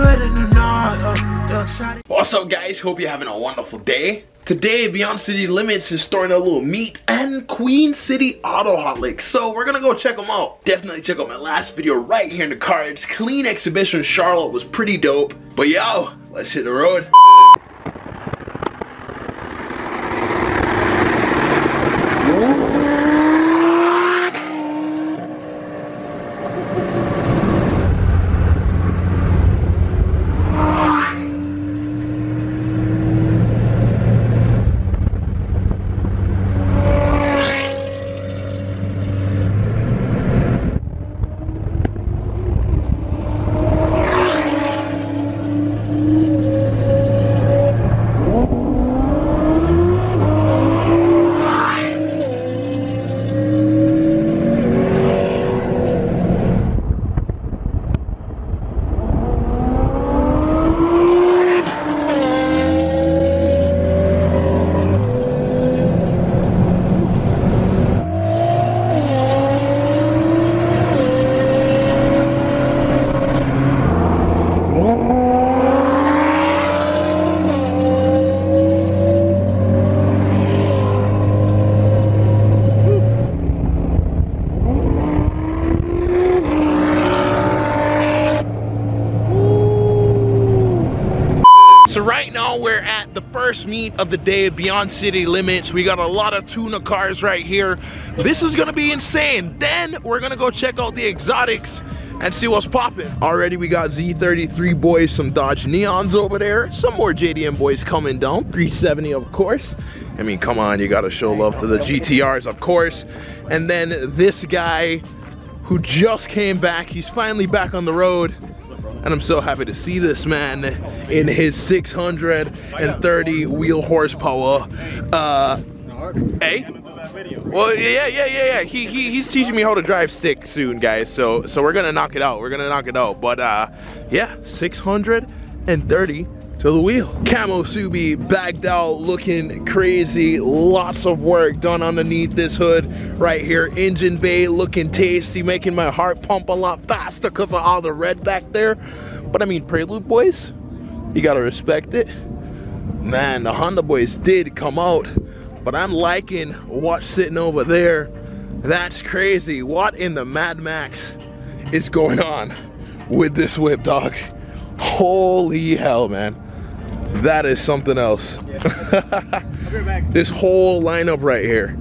better than not. What's up, guys? Hope you're having a wonderful day. Today, Beyond City Limits is throwing a little meet and Queen City Auto Hot Licks. So we're gonna go check them out. Definitely check out my last video right here in the cards. Clean exhibition Charlotte was pretty dope. But yo, let's hit the road. So right now we're at the first meet of the day, Beyond City Limits. We got a lot of tuna cars right here. This is gonna be insane. Then we're gonna go check out the exotics and see what's popping. Already we got Z33 boys, some Dodge Neons over there, some more JDM boys coming down, 370 of course. I mean, come on, you gotta show love to the GTRs of course. And then this guy who just came back, he's finally back on the road. And I'm so happy to see this man in his 630 wheel horsepower. Hey? Well, yeah. He's teaching me how to drive stick soon, guys. So we're gonna knock it out. But yeah, 630 to the wheel. Camo Subi bagged out, looking crazy. Lots of work done underneath this hood right here. Engine bay looking tasty, making my heart pump a lot faster because of all the red back there. But I mean, Prelude boys, you gotta respect it. Man, the Honda boys did come out, but I'm liking what's sitting over there. That's crazy. What in the Mad Max is going on with this whip, dog? Holy hell, man. That is something else. This whole lineup right here,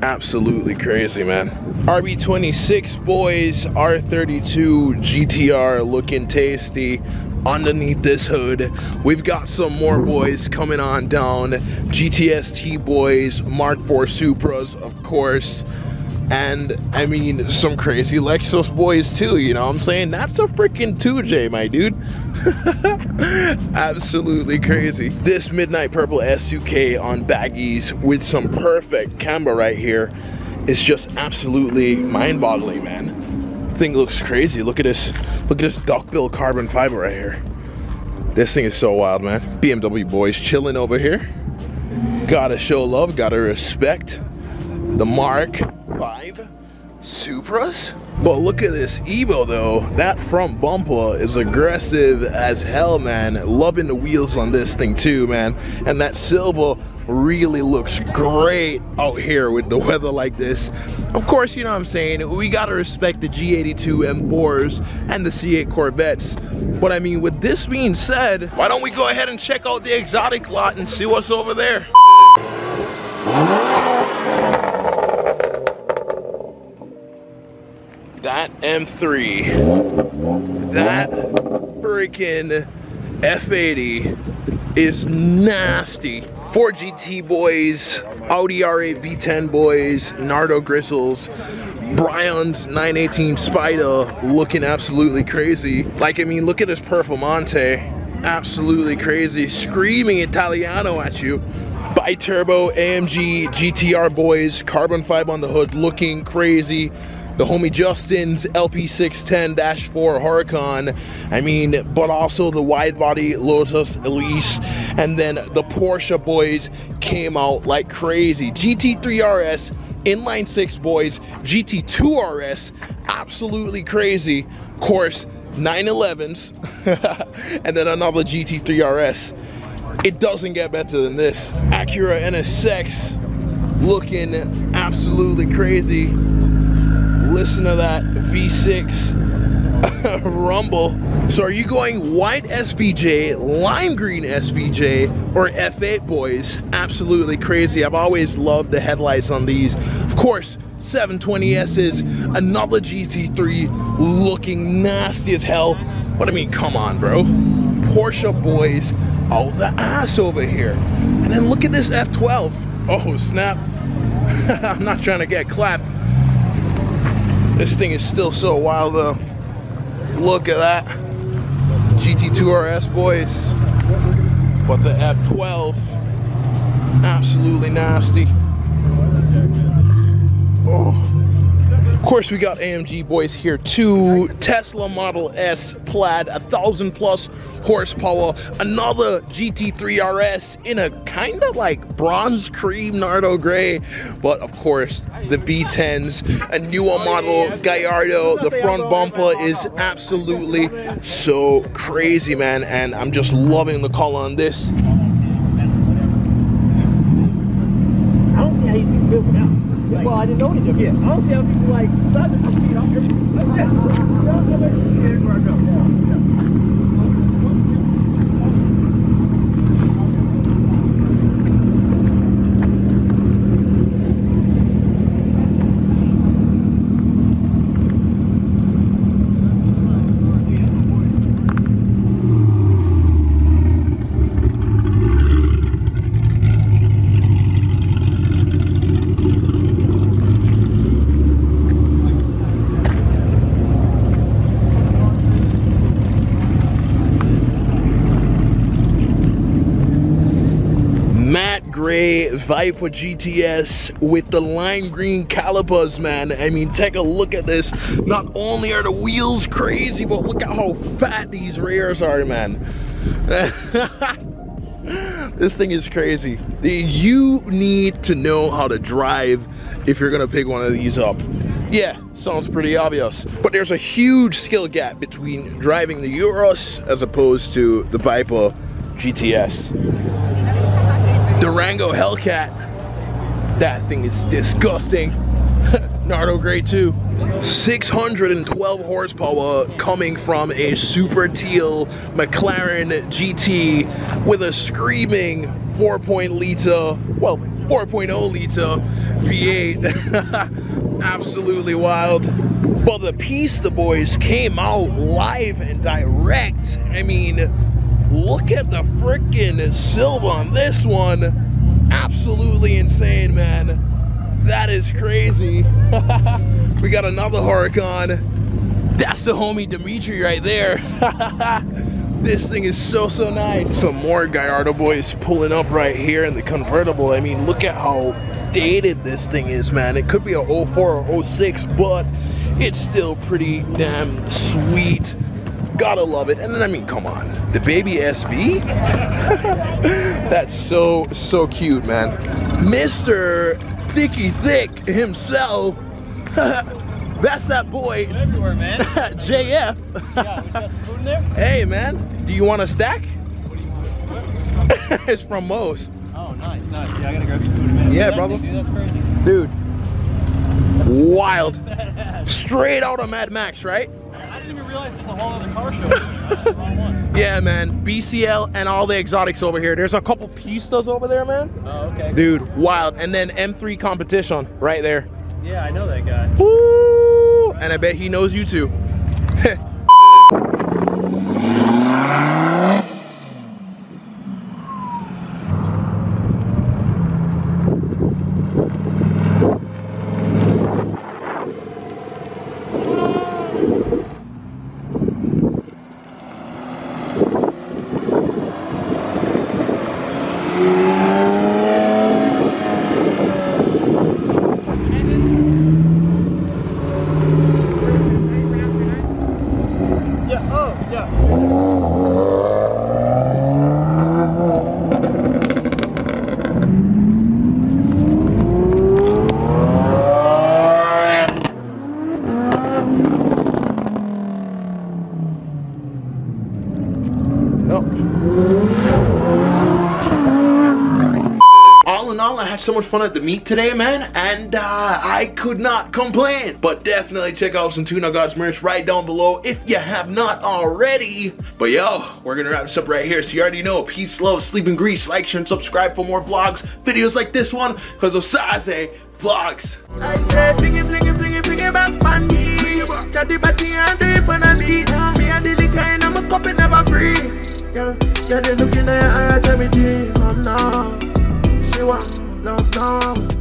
absolutely crazy, man. RB26 boys, R32 GTR looking tasty underneath this hood. We've got some more boys coming on down. GTST boys, Mark IV Supras of course. And I mean, some crazy Lexus boys too, you know what I'm saying? That's a freaking 2J, my dude. Absolutely crazy. This Midnight Purple S2K on baggies with some perfect camber right here is just absolutely mind-boggling, man. Thing looks crazy. Look at this duckbill carbon fiber right here. This thing is so wild, man. BMW boys chilling over here. Gotta show love, gotta respect the Mark V Supras. But look at this Evo though. That front bumper is aggressive as hell, man. Loving the wheels on this thing too, man. And that silver really looks great out here with the weather like this. Of course, you know what I'm saying, we gotta respect the G82 M4s and the C8 Corvettes. But I mean, with this being said, why don't we go ahead and check out the exotic lot and see what's over there? That M3, that freaking F80 is nasty. 4GT boys, Audi R8 V10 boys, Nardo Gristles, Brion's 918 Spider looking absolutely crazy. Like, I mean, look at this Performante, absolutely crazy, screaming Italiano at you. Bi-turbo AMG GTR boys, carbon fiber on the hood looking crazy. The homie Justin's LP610-4 Huracan, I mean, but also the wide body Lotus Elise, and then the Porsche boys came out like crazy. GT3 RS, inline 6 boys, GT2 RS, absolutely crazy. Of course, 911s, and then another GT3 RS. It doesn't get better than this. Acura NSX looking absolutely crazy. Listen to that V6 rumble. So are you going white SVJ, lime green SVJ, or F8 boys? Absolutely crazy. I've always loved the headlights on these. Of course, 720S's, another GT3 looking nasty as hell. But I mean, come on, bro. Porsche boys, oh, the ass over here. And then look at this F12. Oh, snap. I'm not trying to get clapped. This thing is still so wild, though. Look at that. GT2 RS, boys. But the F12, absolutely nasty. Oh. Of course, we got AMG boys here too. Tesla Model S Plaid, 1,000+ horsepower. Another GT3 RS in a kind of like bronze cream Nardo gray. But of course, the V10s, a newer model Gallardo. The front bumper is absolutely so crazy, man. And I'm just loving the color on this. I don't see how you can build it out. Like, well, I didn't know any different. Yeah, I don't see how people like suddenly speed off everything. Like that. Where I go. Gray Viper GTS with the lime green calipers, man. I mean, take a look at this. Not only are the wheels crazy, but look at how fat these rears are, man. This thing is crazy. You need to know how to drive if you're gonna pick one of these up. Yeah, sounds pretty obvious, but there's a huge skill gap between driving the Urus as opposed to the Viper GTS. Durango Hellcat, that thing is disgusting. Nardo Gray too. 612 horsepower coming from a super teal McLaren GT with a screaming 4.0 liter V8. Absolutely wild. But the piece the boys came out live and direct. I mean, look at the frickin' silver on this one. Absolutely insane, man. That is crazy. We got another Huracan. That's the homie Dimitri right there. This thing is so nice. Some more Gallardo boys pulling up right here in the convertible. I mean, look at how dated this thing is, man. It could be a 04 or 06, but it's still pretty damn sweet. Gotta love it. And then, I mean, come on, the baby SV. That's so cute, man. Mr. Thicky Thick himself. That's that boy. It's everywhere, man. JF. Yeah, we got some food in there? Hey, man, do you want a stack? What do you want? It's from Moe's. Oh, nice. Yeah, I gotta grab some food in a minute. Yeah, brother. Dude, that's crazy. Dude, wild. Straight out of Mad Max, right? I didn't even realize it was a whole other car show. That's the wrong one. Yeah, man. BCL and all the exotics over here. There's a couple pistas over there, man. Oh, okay. Dude, wild. And then M3 competition right there. Yeah, I know that guy. Woo! And I bet he knows you too. Yeah, oh, yeah. All in all, I had so much fun at the meet today, man, and I could not complain. But definitely check out some TunerGodz merch right down below if you have not already. But yo, we're gonna wrap this up right here. So you already know, peace, love, sleep in grease. Like, share, and subscribe for more vlogs, videos like this one, because of Saze Vlogs. I say, fling it back on me. Chatty batty and do it on a beat. Me and the liquor and I'm a cup and never free. Girl, they looking at your eye, tell me, come now. She want love now.